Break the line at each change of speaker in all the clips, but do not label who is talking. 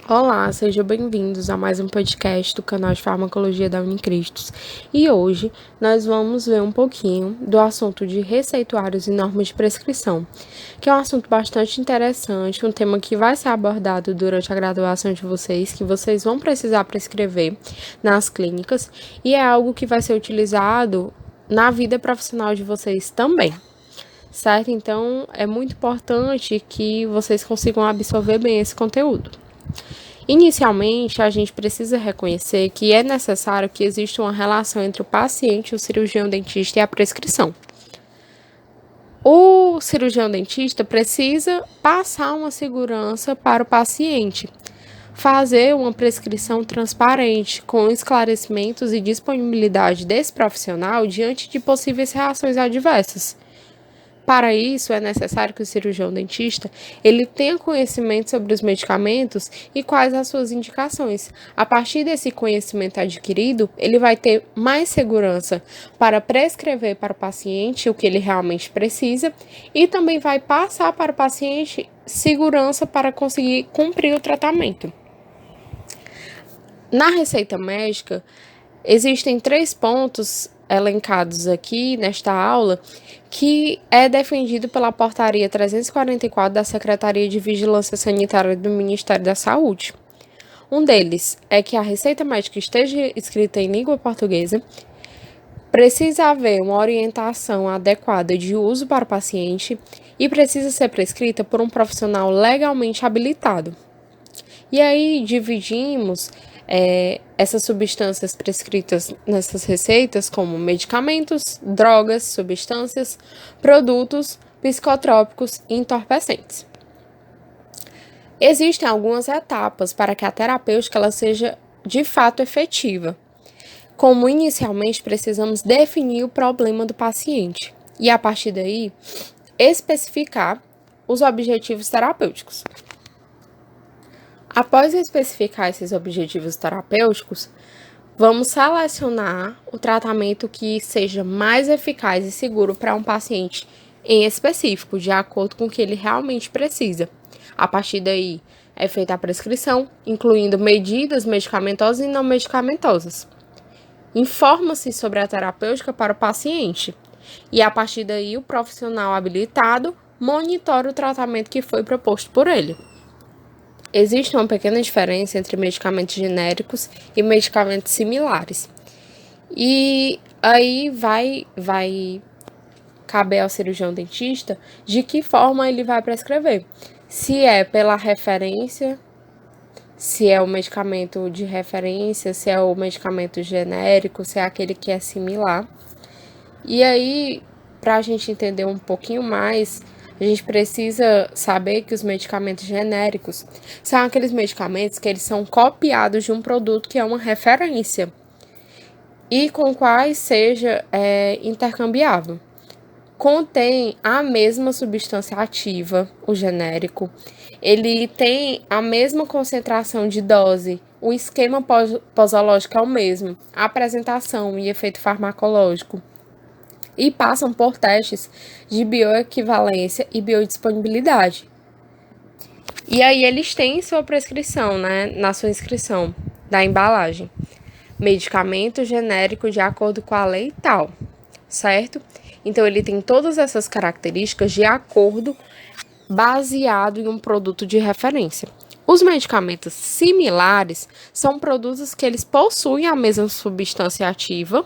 Olá, sejam bem-vindos a mais um podcast do canal de Farmacologia da Unicristos. E hoje nós vamos ver um pouquinho do assunto de receituários e normas de prescrição, que é um assunto bastante interessante, um tema que vai ser abordado durante a graduação de vocês, que vocês vão precisar prescrever nas clínicas, e é algo que vai ser utilizado na vida profissional de vocês também. Certo? Então, é muito importante que vocês consigam absorver bem esse conteúdo. Inicialmente, a gente precisa reconhecer que é necessário que exista uma relação entre o paciente, o cirurgião dentista e a prescrição. O cirurgião dentista precisa passar uma segurança para o paciente, fazer uma prescrição transparente, com esclarecimentos e disponibilidade desse profissional diante de possíveis reações adversas. Para isso, é necessário que o cirurgião dentista ele tenha conhecimento sobre os medicamentos e quais as suas indicações. A partir desse conhecimento adquirido, ele vai ter mais segurança para prescrever para o paciente o que ele realmente precisa e também vai passar para o paciente segurança para conseguir cumprir o tratamento. Na receita médica, existem 3 pontos elencados aqui nesta aula que é defendido pela Portaria 344 da Secretaria de Vigilância Sanitária do Ministério da Saúde. Um deles é que a receita médica esteja escrita em língua portuguesa, precisa haver uma orientação adequada de uso para o paciente e precisa ser prescrita por um profissional legalmente habilitado. E aí dividimos essas substâncias prescritas nessas receitas como medicamentos, drogas, substâncias, produtos psicotrópicos e entorpecentes. Existem algumas etapas para que a terapêutica ela seja de fato efetiva. Como inicialmente precisamos definir o problema do paciente e a partir daí especificar os objetivos terapêuticos. Após especificar esses objetivos terapêuticos, vamos selecionar o tratamento que seja mais eficaz e seguro para um paciente em específico, de acordo com o que ele realmente precisa. A partir daí, é feita a prescrição, incluindo medidas medicamentosas e não medicamentosas. Informa-se sobre a terapêutica para o paciente e, a partir daí, o profissional habilitado monitora o tratamento que foi proposto por ele. Existe uma pequena diferença entre medicamentos genéricos e medicamentos similares. E aí vai caber ao cirurgião dentista de que forma ele vai prescrever. Se é pela referência, se é o medicamento de referência, se é o medicamento genérico, se é aquele que é similar. E aí, para a gente entender um pouquinho mais, a gente precisa saber que os medicamentos genéricos são aqueles medicamentos que eles são copiados de um produto que é uma referência e com quais seja intercambiável. Contém a mesma substância ativa, o genérico. Ele tem a mesma concentração de dose, o esquema posológico é o mesmo, a apresentação e efeito farmacológico. E passam por testes de bioequivalência e biodisponibilidade. E aí eles têm sua prescrição, né, na sua inscrição da embalagem. Medicamento genérico de acordo com a lei tal, certo? Então ele tem todas essas características de acordo baseado em um produto de referência. Os medicamentos similares são produtos que eles possuem a mesma substância ativa,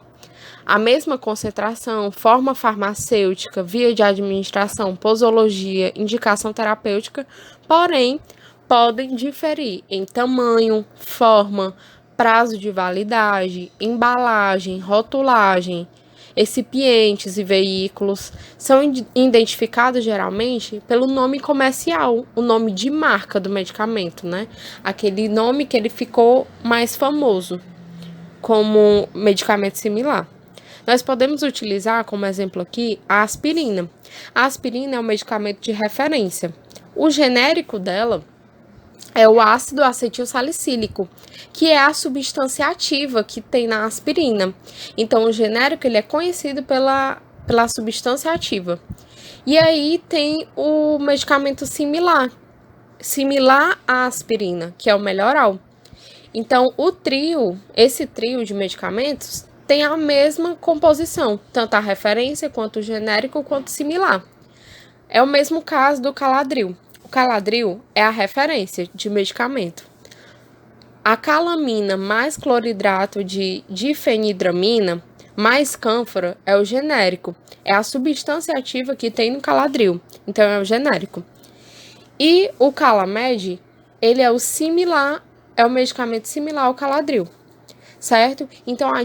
a mesma concentração, forma farmacêutica, via de administração, posologia, indicação terapêutica, porém, podem diferir em tamanho, forma, prazo de validade, embalagem, rotulagem, recipientes e veículos. São identificados geralmente pelo nome comercial, o nome de marca do medicamento, né? Aquele nome que ele ficou mais famoso como medicamento similar. Nós podemos utilizar como exemplo aqui a aspirina. A aspirina é um medicamento de referência. O genérico dela é o ácido acetil salicílico, que é a substância ativa que tem na aspirina. Então, o genérico ele é conhecido pela substância ativa. E aí tem o medicamento similar, similar à aspirina, que é o melhoral. Então, esse trio de medicamentos tem a mesma composição, tanto a referência quanto o genérico quanto similar. É o mesmo caso do Caladril. O Caladril é a referência de medicamento. A calamina mais cloridrato de difenidramina mais cânfora é o genérico. É a substância ativa que tem no Caladril. Então, é o genérico. E o Calamed, ele é o medicamento similar ao Caladril, certo? Então, a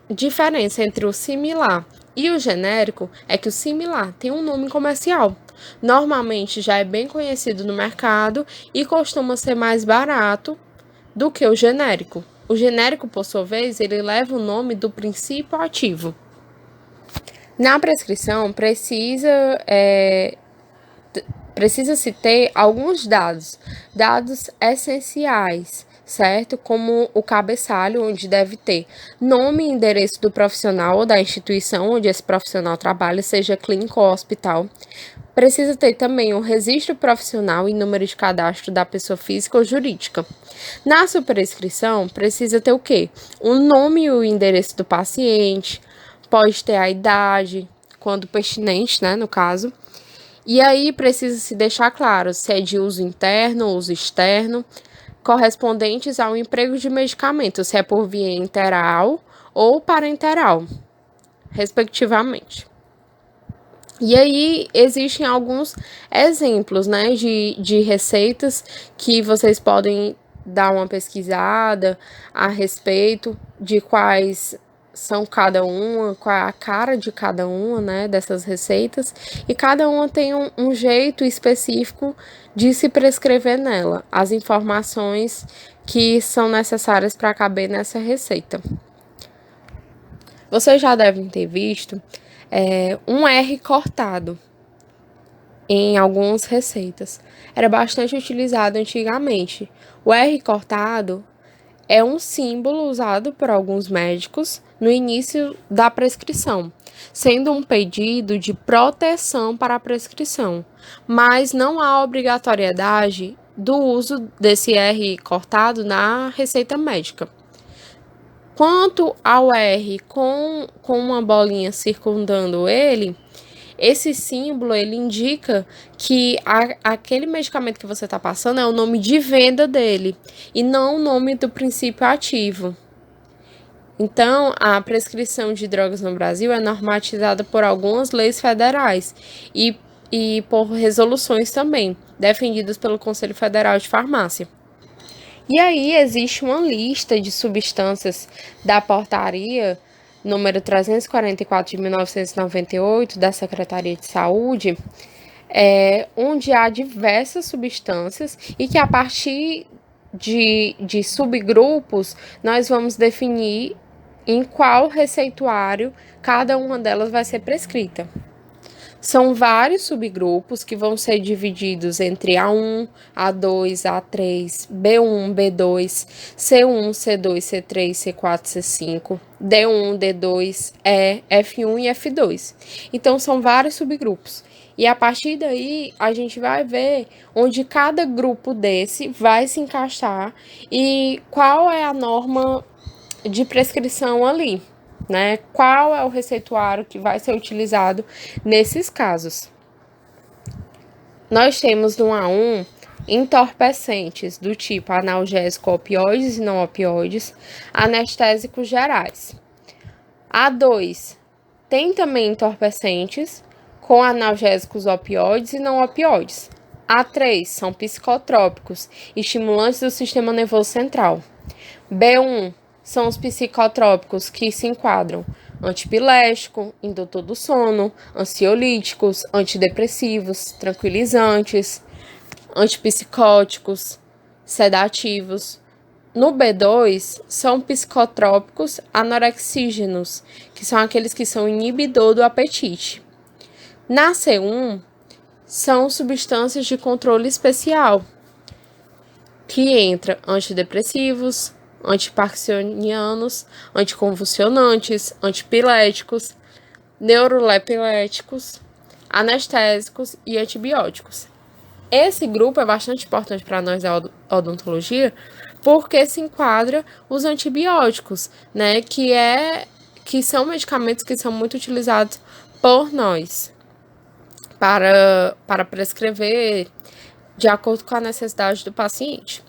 diferença entre o similar e o genérico é que o similar tem um nome comercial. Normalmente já é bem conhecido no mercado e costuma ser mais barato do que o genérico. O genérico, por sua vez, ele leva o nome do princípio ativo. Na prescrição, precisa-se ter alguns dados essenciais, certo? Como o cabeçalho, onde deve ter nome e endereço do profissional ou da instituição onde esse profissional trabalha, seja clínico ou hospital. Precisa ter também o registro profissional e número de cadastro da pessoa física ou jurídica. Na superescrição, precisa ter o quê? O nome e o endereço do paciente, pode ter a idade, quando pertinente, né, no caso. E aí precisa se deixar claro se é de uso interno ou uso externo, correspondentes ao emprego de medicamento, se é por via enteral ou parenteral, respectivamente. E aí existem alguns exemplos, né, de receitas que vocês podem dar uma pesquisada a respeito de quais são cada uma, qual é a cara de cada uma, né, dessas receitas, e cada uma tem um jeito específico de se prescrever nela, as informações que são necessárias para caber nessa receita. Vocês já devem ter visto um R cortado em algumas receitas. Era bastante utilizado antigamente. O R cortado é um símbolo usado por alguns médicos no início da prescrição, sendo um pedido de proteção para a prescrição, mas não há obrigatoriedade do uso desse R cortado na receita médica. Quanto ao R com uma bolinha circundando ele, esse símbolo ele indica que aquele medicamento que você está passando é o nome de venda dele e não o nome do princípio ativo. Então, a prescrição de drogas no Brasil é normatizada por algumas leis federais e por resoluções também, defendidas pelo Conselho Federal de Farmácia. E aí existe uma lista de substâncias da portaria número 344 de 1998 da Secretaria de Saúde, onde há diversas substâncias e que a partir de subgrupos nós vamos definir em qual receituário cada uma delas vai ser prescrita. São vários subgrupos que vão ser divididos entre A1, A2, A3, B1, B2, C1, C2, C3, C4, C5, D1, D2, E, F1 e F2. Então, são vários subgrupos. E a partir daí, a gente vai ver onde cada grupo desse vai se encaixar e qual é a norma de prescrição ali, né? Qual é o receituário que vai ser utilizado nesses casos? Nós temos no A1 entorpecentes do tipo analgésico opioides e não opioides, anestésicos gerais. A2 tem também entorpecentes com analgésicos opioides e não opioides. A3 são psicotrópicos, estimulantes do sistema nervoso central. B1 são os psicotrópicos que se enquadram antipilético, indutor do sono, ansiolíticos, antidepressivos, tranquilizantes, antipsicóticos, sedativos. No B2, são psicotrópicos anorexígenos, que são aqueles que são inibidor do apetite. Na C1, são substâncias de controle especial, que entra antidepressivos, antiparkinsonianos, anticonvulsionantes, antipiléticos, neurolepéticos, anestésicos e antibióticos. Esse grupo é bastante importante para nós da odontologia, porque se enquadra os antibióticos, né, que são medicamentos que são muito utilizados por nós para prescrever de acordo com a necessidade do paciente.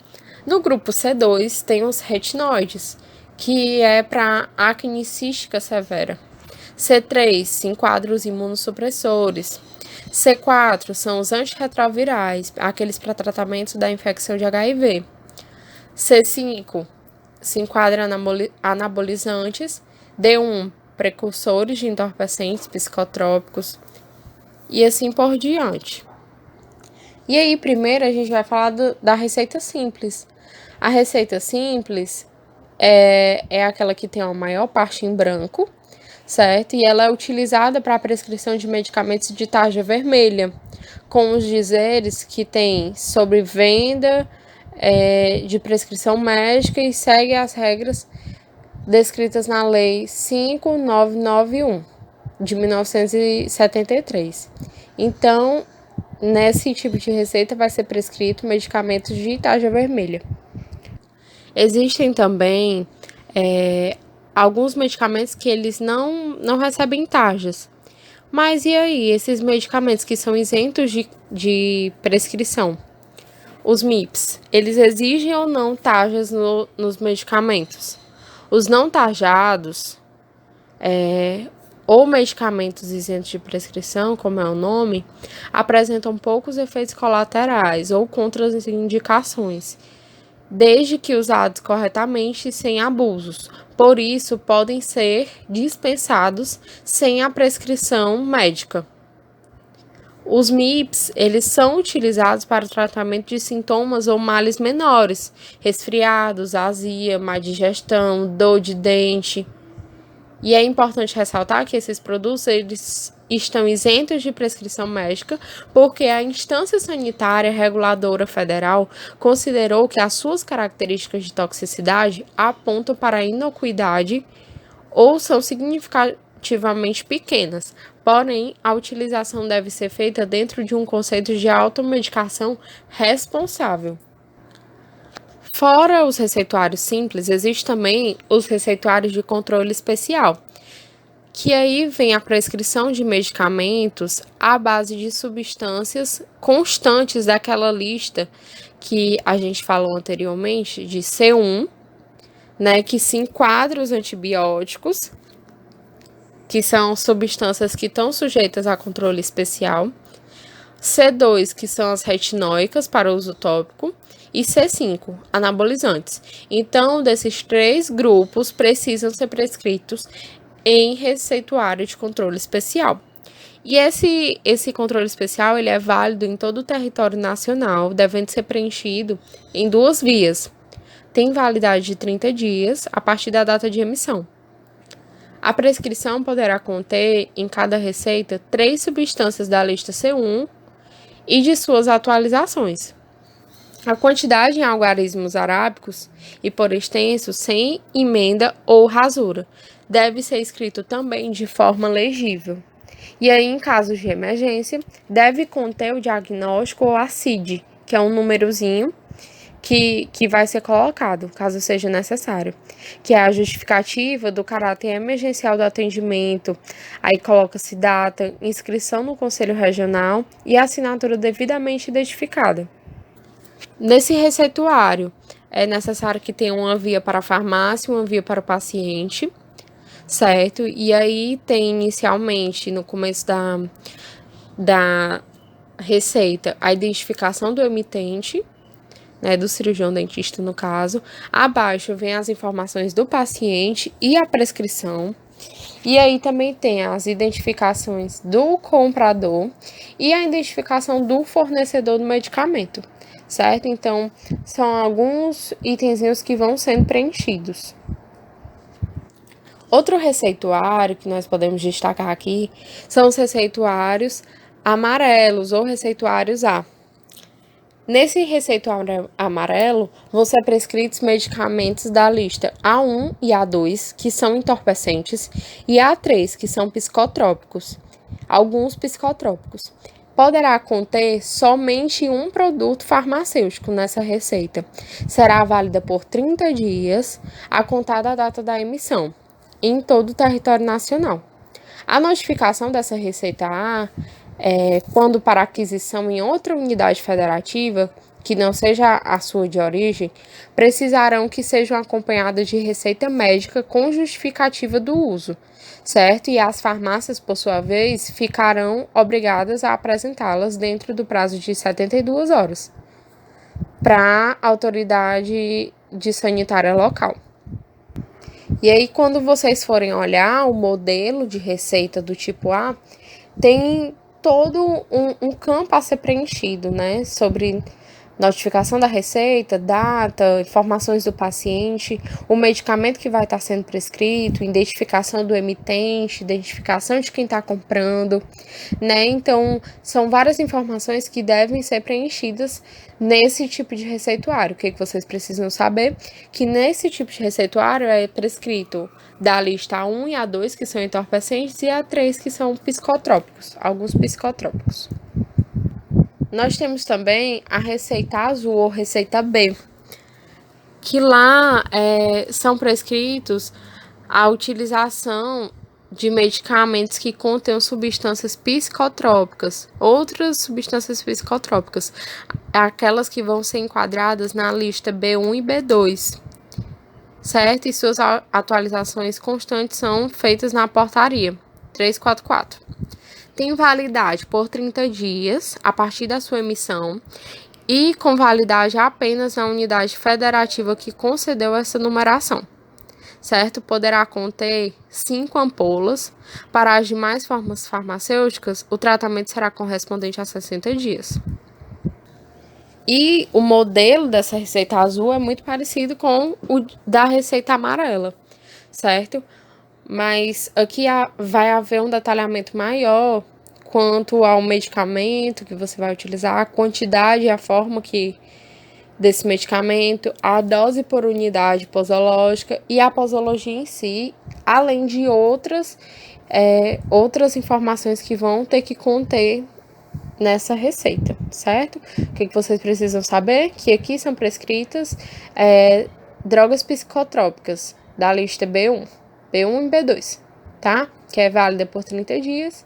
No grupo C2 tem os retinoides, que é para acne cística severa. C3 se enquadra os imunossupressores. C4 são os antirretrovirais, aqueles para tratamento da infecção de HIV. C5 se enquadra anabolizantes. D1, precursores de entorpecentes psicotrópicos e assim por diante. E aí, primeiro, a gente vai falar da receita simples. A receita simples é aquela que tem a maior parte em branco, certo? E ela é utilizada para a prescrição de medicamentos de tarja vermelha, com os dizeres que tem sobre venda de prescrição médica e segue as regras descritas na Lei 5991, de 1973. Então, nesse tipo de receita vai ser prescrito medicamentos de tarja vermelha. Existem também alguns medicamentos que eles não recebem tarjas. Mas e aí, esses medicamentos que são isentos de prescrição? Os MIPs, eles exigem ou não tarjas nos medicamentos? Os não tarjados, ou medicamentos isentos de prescrição, como é o nome, apresentam poucos efeitos colaterais ou contraindicações, desde que usados corretamente e sem abusos. Por isso, podem ser dispensados sem a prescrição médica. Os MIPs, eles são utilizados para o tratamento de sintomas ou males menores, resfriados, azia, má digestão, dor de dente. E é importante ressaltar que esses produtos eles estão isentos de prescrição médica porque a instância sanitária reguladora federal considerou que as suas características de toxicidade apontam para a inocuidade ou são significativamente pequenas. Porém, a utilização deve ser feita dentro de um conceito de automedicação responsável. Fora os receituários simples, existem também os receituários de controle especial, que aí vem a prescrição de medicamentos à base de substâncias constantes daquela lista que a gente falou anteriormente, de C1, né, que se enquadra os antibióticos, que são substâncias que estão sujeitas a controle especial, C2, que são as retinóicas para uso tópico, e C5, anabolizantes. Então, desses três grupos precisam ser prescritos em receituário de controle especial. E esse controle especial ele é válido em todo o território nacional, devendo ser preenchido em 2 vias. Tem validade de 30 dias a partir da data de emissão. A prescrição poderá conter, em cada receita, 3 substâncias da lista C1 e de suas atualizações. A quantidade em algarismos arábicos e por extenso, sem emenda ou rasura, deve ser escrito também de forma legível. E aí, em casos de emergência, deve conter o diagnóstico ou a CID, que é um númerozinho que vai ser colocado, caso seja necessário, que é a justificativa do caráter emergencial do atendimento, aí coloca-se data, inscrição no Conselho Regional e assinatura devidamente identificada. Nesse receituário, é necessário que tenha uma via para a farmácia e uma via para o paciente, certo? E aí tem inicialmente, no começo da receita, a identificação do emitente, né, do cirurgião dentista no caso. Abaixo vem as informações do paciente e a prescrição. E aí também tem as identificações do comprador e a identificação do fornecedor do medicamento, certo? Então, são alguns itenzinhos que vão sendo preenchidos. Outro receituário que nós podemos destacar aqui são os receituários amarelos ou receituários A. Nesse receituário amarelo, vão ser prescritos medicamentos da lista A1 e A2, que são entorpecentes, e A3, que são psicotrópicos, alguns psicotrópicos. poderá conter somente um produto farmacêutico nessa receita. Será válida por 30 dias, a contar da data da emissão, em todo o território nacional. A notificação dessa receita A, quando para aquisição em outra unidade federativa, que não seja a sua de origem, precisarão que sejam acompanhadas de receita médica com justificativa do uso, certo? E as farmácias, por sua vez, ficarão obrigadas a apresentá-las dentro do prazo de 72 horas para a autoridade de sanitária local. E aí, quando vocês forem olhar o modelo de receita do tipo A, tem todo um campo a ser preenchido, né? Sobre notificação da receita, data, informações do paciente, o medicamento que vai estar sendo prescrito, identificação do emitente, identificação de quem está comprando, né? Então, são várias informações que devem ser preenchidas nesse tipo de receituário. O que vocês precisam saber? Que nesse tipo de receituário é prescrito da lista A1 e A2, que são entorpecentes, e A3, que são psicotrópicos, alguns psicotrópicos. Nós temos também a receita azul ou receita B, que lá são prescritos a utilização de medicamentos que contenham substâncias psicotrópicas, outras substâncias psicotrópicas, aquelas que vão ser enquadradas na lista B1 e B2, certo? E suas atualizações constantes são feitas na portaria 344. Tem validade por 30 dias a partir da sua emissão e com validade apenas na unidade federativa que concedeu essa numeração, certo? Poderá conter 5 ampolas. Para as demais formas farmacêuticas, o tratamento será correspondente a 60 dias. E o modelo dessa receita azul é muito parecido com o da receita amarela, certo? Mas aqui vai haver um detalhamento maior quanto ao medicamento que você vai utilizar, a quantidade e a forma desse medicamento, a dose por unidade posológica e a posologia em si, além de outras informações que vão ter que conter nessa receita, certo? O que vocês precisam saber? Que aqui são prescritas drogas psicotrópicas da lista B1 e B2, tá? Que é válida por 30 dias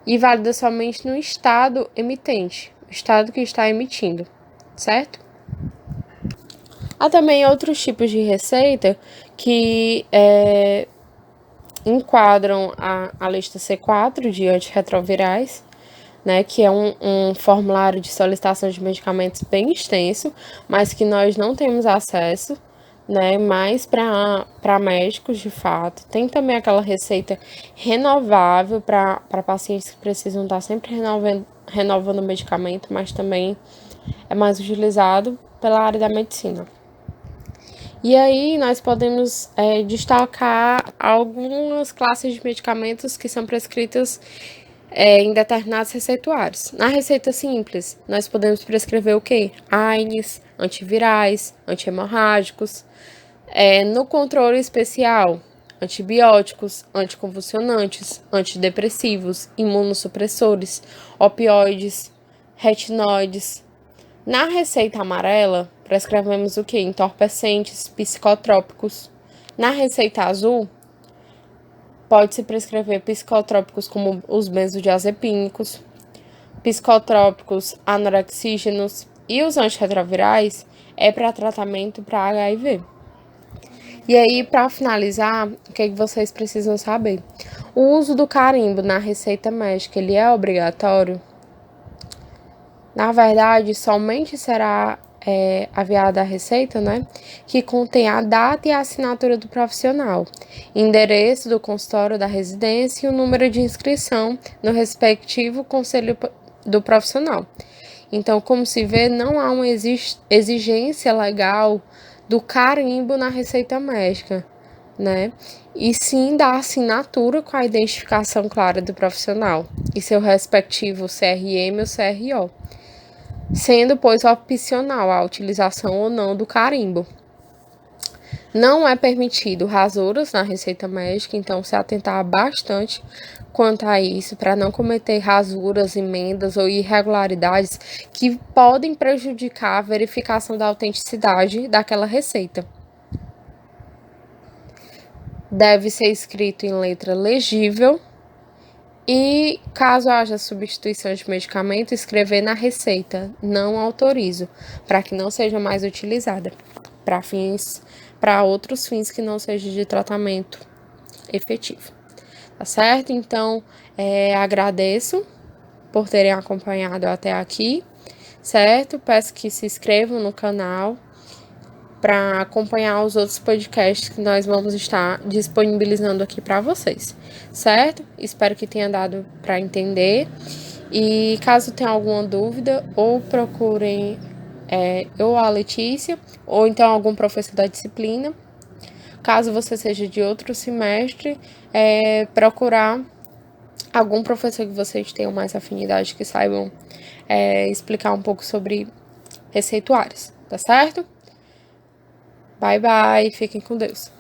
e válida somente no estado emitente, o estado que está emitindo, certo? Há também outros tipos de receita que enquadram a lista C4 de antirretrovirais, né, que é um formulário de solicitação de medicamentos bem extenso, mas que nós não temos acesso, né, mais para médicos de fato. Tem também aquela receita renovável para pacientes que precisam estar sempre renovando o medicamento, mas também é mais utilizado pela área da medicina. E aí nós podemos destacar algumas classes de medicamentos que são prescritas em determinados receituários. Na receita simples, nós podemos prescrever o quê? AINES, antivirais, antihemorrágicos. No controle especial, antibióticos, anticonvulsionantes, antidepressivos, imunossupressores, opioides, retinoides. Na receita amarela, prescrevemos o quê? Entorpecentes, psicotrópicos. Na receita azul, pode-se prescrever psicotrópicos como os benzodiazepínicos, psicotrópicos anorexígenos e os antirretrovirais para tratamento para HIV. E aí, para finalizar, o que vocês precisam saber? O uso do carimbo na receita médica, ele é obrigatório? Na verdade, somente será aviada a receita, né, que contém a data e a assinatura do profissional, endereço do consultório da residência e o número de inscrição no respectivo conselho do profissional. Então, como se vê, não há uma exigência legal do carimbo na receita médica, né, e sim da assinatura com a identificação clara do profissional e seu respectivo CRM ou CRO, sendo, pois, opcional a utilização ou não do carimbo. Não é permitido rasuras na receita médica, então se atentar bastante quanto a isso, para não cometer rasuras, emendas ou irregularidades que podem prejudicar a verificação da autenticidade daquela receita. Deve ser escrito em letra legível e, caso haja substituição de medicamento, escrever na receita "não autorizo", para que não seja mais utilizada para outros fins que não seja de tratamento efetivo. Tá certo? Então, agradeço por terem acompanhado até aqui, certo? Peço que se inscrevam no canal para acompanhar os outros podcasts que nós vamos estar disponibilizando aqui para vocês, certo? Espero que tenha dado para entender. E caso tenha alguma dúvida, ou procurem eu ou a Letícia, ou então algum professor da disciplina. Caso você seja de outro semestre, procurar algum professor que vocês tenham mais afinidade, que saibam explicar um pouco sobre receituários, tá certo? Bye, bye. Fiquem com Deus.